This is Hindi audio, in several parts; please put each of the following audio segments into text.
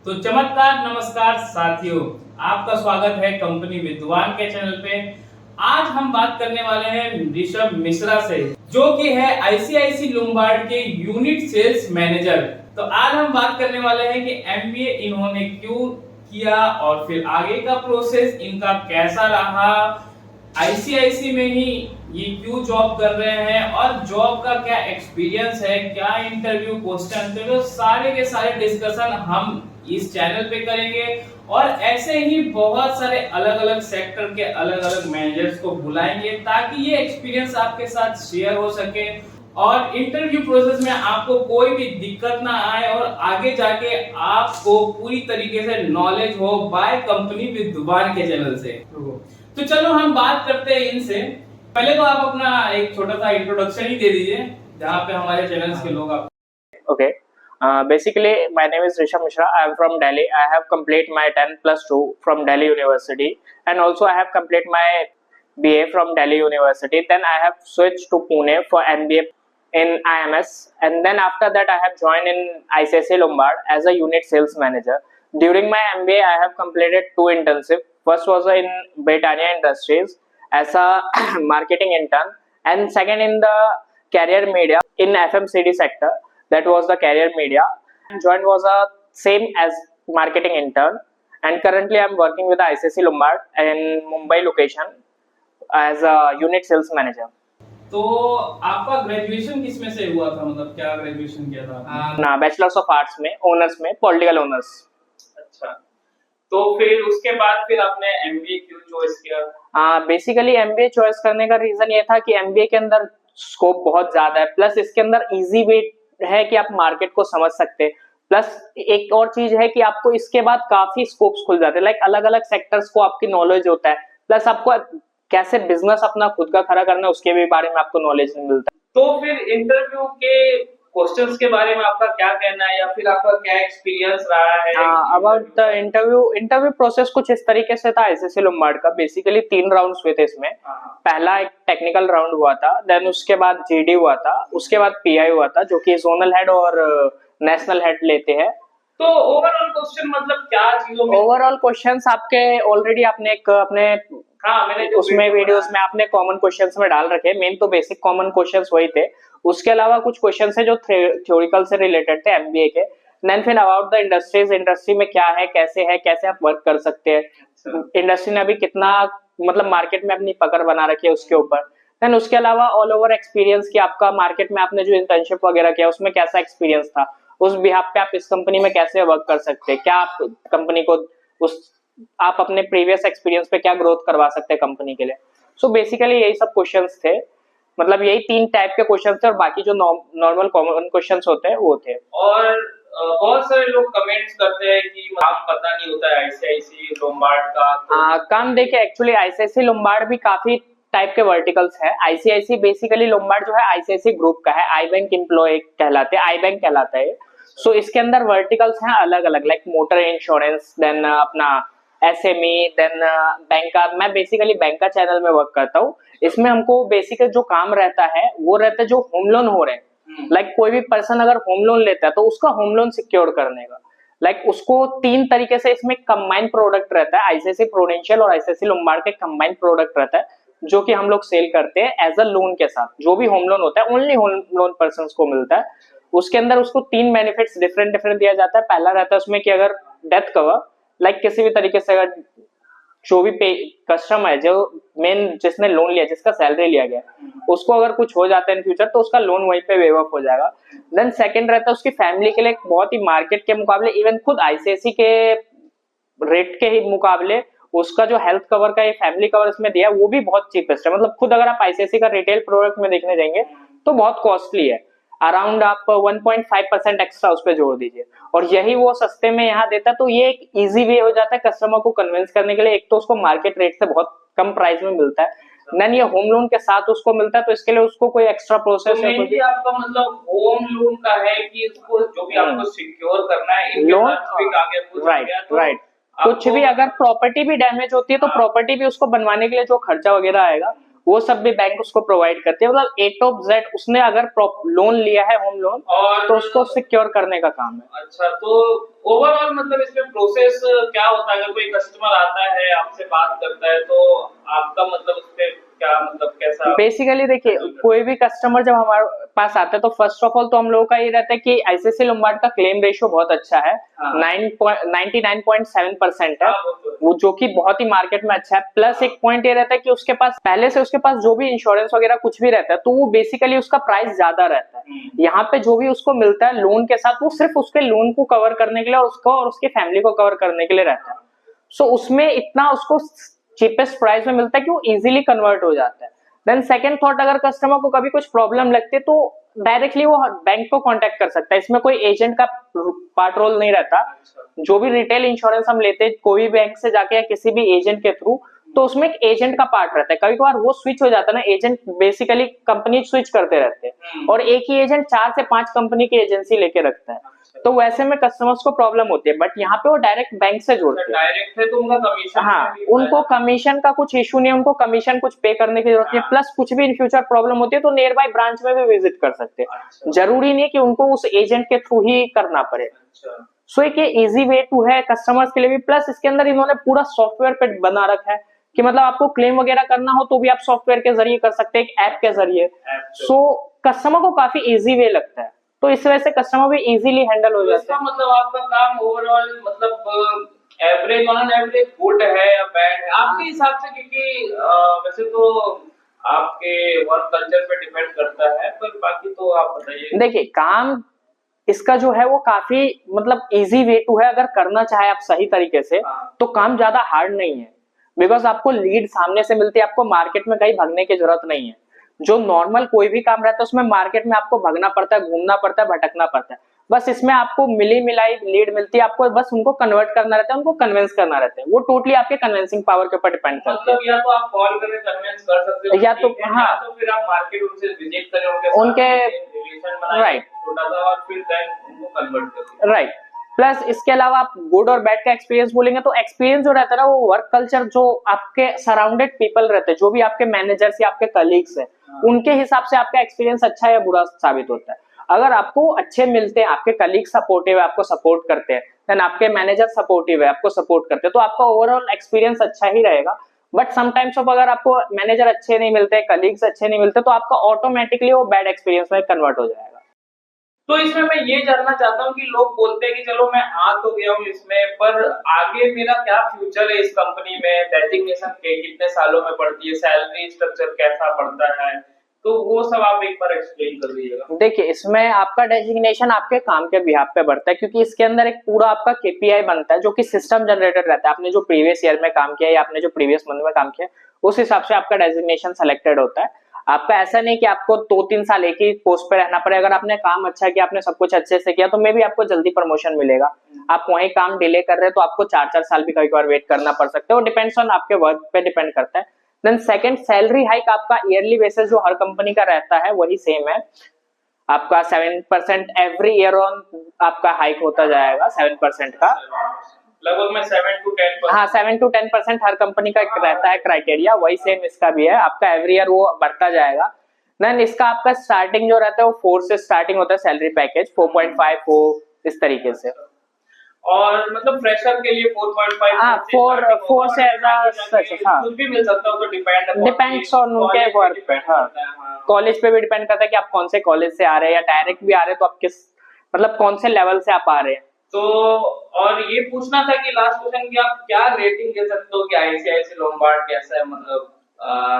तो चमत्कार नमस्कार साथियों, आपका स्वागत है कंपनी विद्वान के चैनल पे। आज हम बात करने वाले हैं ऋषभ मिश्रा से, जो कि है आईसीआईसी लोम्बार्ड के यूनिट सेल्स मैनेजर। तो आज हम बात करने वाले हैं कि एमबीए इन्होंने क्यों किया और फिर आगे का प्रोसेस इनका कैसा रहा, आईसीआईसी में ही ये क्यों जॉब कर रहे हैं और जॉब का क्या एक्सपीरियंस है, क्या इंटरव्यू क्वेश्चन, तो सारे के सारे डिस्कशन हम इस चैनल पे करेंगे। और ऐसे ही बहुत सारे अलग अलग सेक्टर के अलग अलग मैनेजर्स को बुलाएंगे ताकि ये एक्सपीरियंस आपके साथ शेयर हो सके और इंटरव्यू प्रोसेस में आपको कोई भी दिक्कत ना आए और आगे जाके आपको पूरी तरीके से नॉलेज हो बाय कंपनी विद्वान के चैनल से। तो चलो हम बात करते हैं इनसे। पहले तो आप अपना एक छोटा सा इंट्रोडक्शन ही दे दीजिए जहाँ पे हमारे चैनल्स के लोग आप। Okay. Basically, my name is Rishabh Mishra. I am from Delhi. I have completed my 10+2 from Delhi University, and also I have completed my BA from Delhi University. Then I have switched to Pune for MBA in IMS, and then after that I have joined in ICICI Lombard as a unit sales manager. During my MBA, I have completed 2 internships. First was in Britannia Industries as a marketing intern, and second in the career media in FMCD sector. That was the career media. And joined was a same as marketing intern, and currently I'm working with the ICICI Lombard in Mumbai location as a unit sales manager. तो आपका ग्रेजुएशन किस में से हुआ था, मतलब क्या ग्रेजुएशन किया था आपने? ना बैचलर्स ऑफ आर्ट्स में, ऑनर्स में पॉलिटिकल ऑनर्स। अच्छा, तो फिर उसके बाद फिर आपने एमबीए क्यों चॉइस किया? बेसिकली एमबीए चॉइस करने का रीजन ये था कि एमबीए के अंदर स्कोप बहुत ज्यादा है, प्लस इसके अंदर इजी वे है कि आप मार्केट को समझ सकते हैं, प्लस एक और चीज है कि आपको इसके बाद काफी स्कोप्स खुल जाते हैं, लाइक अलग अलग सेक्टर्स को आपकी नॉलेज होता है, प्लस आपको कैसे बिजनेस अपना खुद का खड़ा करना है उसके भी बारे में आपको नॉलेज मिलता है। तो फिर इंटरव्यू के क्वेश्चंस के बारे में आपका क्या कहना है या फिर आपका क्या एक्सपीरियंस रहा है? अबाउट द इंटरव्यू प्रोसेस कुछ इस तरीके से था आईसीआईसी लोम्बार्ड का। बेसिकली 3 राउंड्स हुए थे इसमें। पहला एक टेक्निकल राउंड हुआ था, देन उसके बाद जीडी हुआ था, उसके बाद पीआई हुआ था, जो कि जोनल हेड और नेशनल हेड लेते हैं। तो ओवरऑल क्वेश्चन मतलब क्या चीजों में? ओवरऑल क्वेश्चंस आपके ऑलरेडी आपने एक अपने मैंने उसमें वीडियोस में आपने कॉमन क्वेश्चंस में डाल रखे। मेन तो बेसिक कॉमन क्वेश्चंस वही थे, उसके अलावा कुछ क्वेश्चंस है जो थ्योरेटिकल से रिलेटेड थे एमबीए के। देन फिर अबाउट द इंडस्ट्रीज, इंडस्ट्री में क्या है, कैसे आप वर्क कर सकते हैं, इंडस्ट्री ने अभी कितना मतलब मार्केट में अपनी पकड़ बना रखी है उसके ऊपर। देन उसके अलावा ऑल ओवर एक्सपीरियंस कि आपका मार्केट में आपने जो इंटर्नशिप वगैरह किया उसमें कैसा एक्सपीरियंस था, उस बिहाफ पे आप इस कंपनी में कैसे वर्क कर सकते हैं, क्या आप कंपनी को आप अपने प्रीवियस एक्सपीरियंस पे क्या ग्रोथ करवा सकते हैं कंपनी के लिए। सो बेसिकली यही सब क्वेश्चंस थे, मतलब यही 3 टाइप के क्वेश्चंस थे और बाकी जो नॉर्मल कॉमन क्वेश्चंस होते हैं वो थे। और बहुत सारे लोग कमेंट्स करते हैं कि काम पता नहीं होता है आईसीआईसी लोम्बार्ड का। काम देखिए, एक्चुअली आईसीआईसी लोम्बार्ड भी काफी टाइप के वर्टिकल्स है। आईसीआईसी बेसिकली लोम्बार्ड जो है आईसीआईसी ग्रुप का है, आई बैंक एम्प्लॉय कहलाते हैं, आई बैंक कहलाता है। सो इसके अंदर वर्टिकल्स हैं अलग अलग, लाइक मोटर इंश्योरेंस, देन अपना एसएमई, देन बैंक का। मैं बेसिकली बैंक का चैनल में वर्क करता हूँ। इसमें हमको बेसिक जो काम रहता है वो रहता है जो होम लोन हो रहे हैं, लाइक कोई भी पर्सन अगर होम लोन लेता है तो उसका होम लोन सिक्योर करने का, लाइक उसको 3 तरीके से इसमें कंबाइंड प्रोडक्ट रहता है। आईसीआईसी प्रूडेंशियल और आईसीआईसी लोम्बार्ड के कंबाइंड प्रोडक्ट रहता है जो कि हम लोग सेल करते हैं एज अ लोन के साथ। जो भी होम लोन होता है ओनली होम लोन पर्सन को मिलता है। उसके अंदर उसको 3 बेनिफिट्स डिफरेंट दिया जाता है। पहला रहता है उसमें कि अगर डेथ कवर, लाइक किसी भी तरीके से अगर जो भी कस्टमर है, जो मेन जिसने लोन लिया, जिसका सैलरी लिया गया, उसको अगर कुछ हो जाता है इन फ्यूचर तो उसका लोन वहीं पे वेव ऑफ हो जाएगा। देन सेकंड रहता है उसकी फैमिली के लिए बहुत ही मार्केट के मुकाबले, इवन खुद आईसीआईसी के रेट के ही मुकाबले उसका जो हेल्थ कवर का ये फैमिली कवर इसमें दिया है वो भी बहुत चीपेस्ट है। मतलब खुद अगर आप आईसीआईसी का रिटेल प्रोडक्ट में देखने जाएंगे तो बहुत कॉस्टली है, अराउंड आप 1.5% एक्स्ट्रा उस पर जोड़ दीजिए, और यही वो सस्ते में यहाँ देता है। तो ये एक इजी वे हो जाता है कस्टमर को कन्विंस करने के लिए। एक तो उसको मार्केट रेट से बहुत कम प्राइस में मिलता है, देन ये होम लोन के साथ उसको मिलता है, तो इसके लिए उसको कोई एक्स्ट्रा प्रोसेस है। तो आपका मतलब होम लोन का है कि इसको जो भी आपको सिक्योर करना है लोन, राइट। कुछ भी अगर प्रॉपर्टी भी डैमेज होती है तो प्रॉपर्टी भी उसको बनवाने के लिए जो खर्चा वगैरह आएगा वो सब भी बैंक उसको प्रोवाइड करती है। मतलब ए टू जेड उसने अगर लोन लिया है होम लोन और तो उसको सिक्योर करने का काम है। अच्छा, तो ओवरऑल मतलब इसमें प्रोसेस क्या होता है? अगर कोई कस्टमर आता है आपसे बात करता है तो आपका मतलब उस पे क्या मतलब कैसा बेसिकली देखिए, कोई भी कस्टमर जब हमारे पास आता है तो फर्स्ट ऑफ ऑल तो हम लोगों का ये रहता है कि आईसीआईसीआई लोम्बार्ड का क्लेम रेशियो बहुत अच्छा है। हाँ। 99.7% है। हाँ, वो जो कि बहुत ही मार्केट में अच्छा है। प्लस एक पॉइंट ये रहता है कि उसके पास पहले से उसके पास जो भी इंश्योरेंस वगैरह कुछ भी रहता है तो वो बेसिकली उसका प्राइस ज्यादा रहता है। यहाँ पे जो भी उसको मिलता है लोन के साथ वो सिर्फ उसके लोन को कवर करने के लिए और उसको और उसकी फैमिली को कवर करने के लिए रहता है। सो उसमें इतना उसको चीपेस्ट प्राइस में मिलता है कि वो इजीली कन्वर्ट हो जाता है। देन सेकंड थॉट, अगर कस्टमर को कभी कुछ प्रॉब्लम लगती है तो डायरेक्टली वो बैंक को कांटेक्ट कर सकता है। इसमें कोई एजेंट का पार्ट रोल नहीं रहता। जो भी रिटेल इंश्योरेंस हम लेते हैं कोई भी बैंक से जाके या किसी भी एजेंट के थ्रू, तो उसमें एक एजेंट का पार्ट रहता है। कभी कभार वो स्विच हो जाता है ना, एजेंट बेसिकली कंपनी स्विच करते रहते हैं और एक ही एजेंट 4 से 5 कंपनी की एजेंसी लेके रखता है, तो वैसे में कस्टमर्स को प्रॉब्लम होती है। बट यहाँ पे वो डायरेक्ट बैंक से जोड़ते हैं। डायरेक्ट है तो उनका कमीशन हाँ, उनको कमीशन का कुछ इशू नहीं है, उनको कमीशन कुछ पे करने की जरूरत नहीं है। प्लस कुछ भी इन फ्यूचर प्रॉब्लम होती है तो नियर बाय ब्रांच में भी विजिट कर सकते हैं। जरूरी नहीं कि उनको उस एजेंट के थ्रू ही करना पड़े। सो एक ये इजी वे टू है कस्टमर्स के लिए भी। प्लस इसके अंदर इन्होंने पूरा सॉफ्टवेयर पे बना रखा है कि मतलब आपको क्लेम वगैरह करना हो तो भी आप सॉफ्टवेयर के जरिए कर सकते हैं, एक ऐप के जरिए। सो कस्टमर को काफी इजी वे लगता है, तो इस वजह से कस्टमर भी इजीली हैंडल हो जाता है। मतलब आपका काम ओवरऑल मतलब एवरेज ऑन एवरेज गुड है या बैड है आपके हिसाब से? क्योंकि वैसे तो आपके वर्क कल्चर पे डिपेंड करता है, पर बाकी तो आप बताइए। देखिए, काम इसका जो है वो काफी मतलब इजी वे टू है। अगर करना चाहे आप सही तरीके से तो काम ज्यादा हार्ड नहीं है। बिकॉज आपको लीड सामने से मिलती है, आपको मार्केट में कहीं भागने की जरूरत नहीं है। जो नॉर्मल कोई भी काम रहता है उसमें मार्केट में आपको भागना पड़ता है, घूमना पड़ता है, भटकना पड़ता है। बस इसमें आपको मिली मिलाई लीड मिलती है, आपको बस उनको कन्वर्ट करना रहता है, उनको कन्विंस करना रहता है। वो टोटली आपके कन्विंसिंग पावर के ऊपर डिपेंड करता है। मतलब या तो आप कॉल करके कन्विंस कर सकते हो, या तो हाँ, तो फिर आप मार्केट उनसे विजिट करें, उनके रिलेशन बनाएं राइट छोटा सा, और फिर देन उनको कन्वर्ट करें। राइट। प्लस इसके अलावा आप गुड और बैड का एक्सपीरियंस बोलेंगे तो एक्सपीरियंस जो रहता है ना, वो वर्क कल्चर जो आपके सराउंडेड पीपल रहते हैं, जो भी आपके मैनेजर्स या आपके कलीग्स हैं, उनके हिसाब से आपका एक्सपीरियंस अच्छा या बुरा साबित होता है। अगर आपको अच्छे मिलते हैं, आपके कलीग सपोर्टिव है, आपको सपोर्ट करते हैं, देन आपके मैनेजर सपोर्टिव है, आपको सपोर्ट करते हैं, तो आपका ओवरऑल एक्सपीरियंस अच्छा ही रहेगा। बट समटाइम्स ऑफ अगर आपको मैनेजर अच्छे नहीं मिलते, कलीग्स अच्छे नहीं मिलते, तो आपका ऑटोमेटिकली वो बैड एक्सपीरियंस में कन्वर्ट हो जाएगा। तो इसमें मैं ये जानना चाहता हूँ कि लोग बोलते हैं कि चलो मैं आ तो गया हूँ इसमें, पर आगे मेरा क्या फ्यूचर है इस कंपनी में? डेजिग्नेशन के कितने सालों में पड़ती है? सैलरी स्ट्रक्चर कैसा पड़ता है? तो वो सब आप एक बार एक्सप्लेन कर दीजिएगा। देखिए, इसमें आपका डेजिग्नेशन आपके काम के बिहाफ पे बढ़ता है, क्योंकि इसके अंदर एक पूरा आपका केपीआई बनता है जो कि सिस्टम जनरेटेड रहता है। आपने जो प्रीवियस ईयर में काम किया या आपने जो प्रीवियस मंथ में काम किया, उस हिसाब से आपका डेजिग्नेशन सेलेक्टेड होता है। आपका ऐसा नहीं कि आपको 2-3 साल एक ही पोस्ट पे रहना पड़े। अगर आपने काम अच्छा किया, आपने सब कुछ अच्छे से किया, तो मे भी आपको जल्दी प्रमोशन मिलेगा। आप वही काम डिले कर रहे हैं तो आपको 4-4 साल भी कभी कभार वेट करना पड़ सकता है। वो डिपेंड्स ऑन आपके वर्क पे डिपेंड करता है। देन सेकंड, सैलरी हाइक आपका ईयरली बेसिस जो हर कंपनी का रहता है वही सेम है। आपका 7% एवरी ईयर ऑन आपका हाइक होता जाएगा 7% का। लगभग में 7 to 10%। हाँ, 7 to 10% हर कंपनी का रहता है क्राइटेरिया, वही सेम इसका भी है। आपका एवरी ईयर वो बढ़ता जाएगा। देन इसका आपका स्टार्टिंग जो रहता है वो 4 से स्टार्टिंग होता है सैलरी पैकेज, 4.5 4 इस तरीके से। और मतलब फ्रेशर के लिए 4.5 हाँ, 4 से हाँ, कुछ भी मिल सकता है, तो डिपेंड्स ऑन उनके वर्क पे। हाँ, कॉलेज पे भी डिपेंड करता है कि आप कौन से कॉलेज से आ रहे हैं, या डायरेक्ट भी आ रहे हैं तो आप किस मतलब कौन से लेवल से आप आ रहे हैं। तो और ये पूछना था कि लास्ट क्वेश्चन की आप क्या रेटिंग दे सकते हो कि आईसीआईसीआई लोम्बार्ड कैसा है, मतलब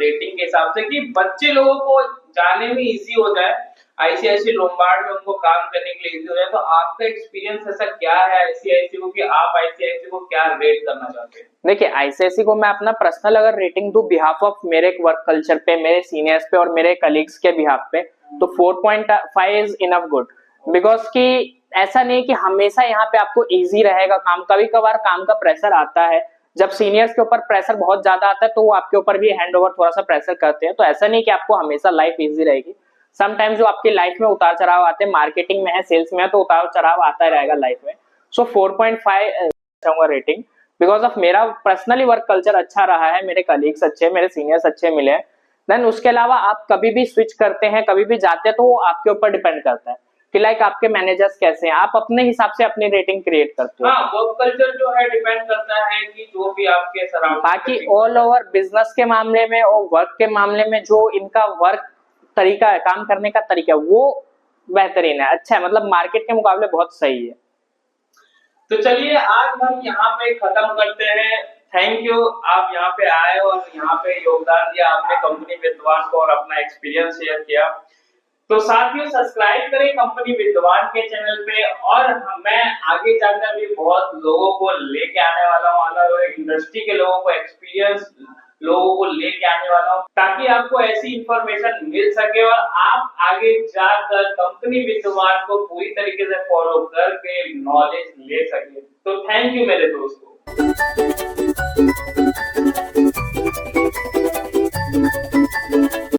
रेटिंग के हिसाब से, कि बच्चे लोगों को जाने में इजी हो जाए, आईसीआईसीआई लोम्बार्ड में उनको काम करने के लिए इजी हो जाए। तो आपका एक्सपीरियंस ऐसा क्या है आईसीआईसीआई को, कि आप आईसीआईसीआई को क्या रेट करना चाहते हैं? देखिए, आईसीआईसीआई को मैं अपना पर्सनल अगर रेटिंग दूं बिहाफ ऑफ मेरे वर्क कल्चर पे, मेरे सीनियर्स पे और मेरे कलीग्स के बिहाफ पे, तो 4.5 इज इनफ गुड। बिकॉज कि ऐसा नहीं कि हमेशा यहाँ पे आपको इजी रहेगा काम। कभी कभार काम का प्रेशर आता है, जब सीनियर्स के ऊपर प्रेशर बहुत ज्यादा आता है तो वो आपके ऊपर भी हैंड ओवर थोड़ा सा प्रेशर करते हैं। तो ऐसा नहीं कि आपको हमेशा लाइफ इजी रहेगी। समटाइम्स जो आपकी लाइफ में उतार चढ़ाव आते हैं, मार्केटिंग में है, सेल्स में है, तो उतार चढ़ाव आता ही रहेगा लाइफ में। सो 4.5 चाहूंगा रेटिंग, बिकॉज ऑफ मेरा पर्सनली वर्क कल्चर अच्छा रहा है, मेरे कलीग्स अच्छे, मेरे सीनियर्स अच्छे मिले। देन उसके अलावा आप कभी भी स्विच करते हैं, कभी भी जाते हैं, तो वो आपके ऊपर डिपेंड करता है कि लाइक आपके मैनेजर्स कैसे हैं, आप अपने हिसाब से अपनी रेटिंग क्रिएट करते हो। हाँ, वर्क कल्चर जो है डिपेंड करता है कि जो भी आपके सराउंडिंग। बाकी ऑल ओवर बिजनेस के मामले में और वर्क के मामले में जो इनका वर्क तरीका है, काम करने का तरीका है, वो बेहतरीन है, अच्छा है, मतलब मार्केट के मुकाबले बहुत सही है। तो चलिए आज हम यहाँ पे खत्म करते हैं। थैंक यू, आप यहाँ पे आए और यहाँ पे योगदान दिया आपने कंपनी विद्वान को और अपना एक्सपीरियंस शेयर किया। तो साथियों सब्सक्राइब करें कंपनी विद्वान के चैनल पे, और मैं आगे जाकर भी बहुत लोगों को लेके आने वाला हूँ, इंडस्ट्री के लोगों को, एक्सपीरियंस लोगों को लेके आने वाला हूँ, ताकि आपको ऐसी इंफॉर्मेशन मिल सके और आप आगे जाकर कंपनी विद्वान को पूरी तरीके से फॉलो करके नॉलेज ले सके। तो थैंक यू मेरे दोस्तों।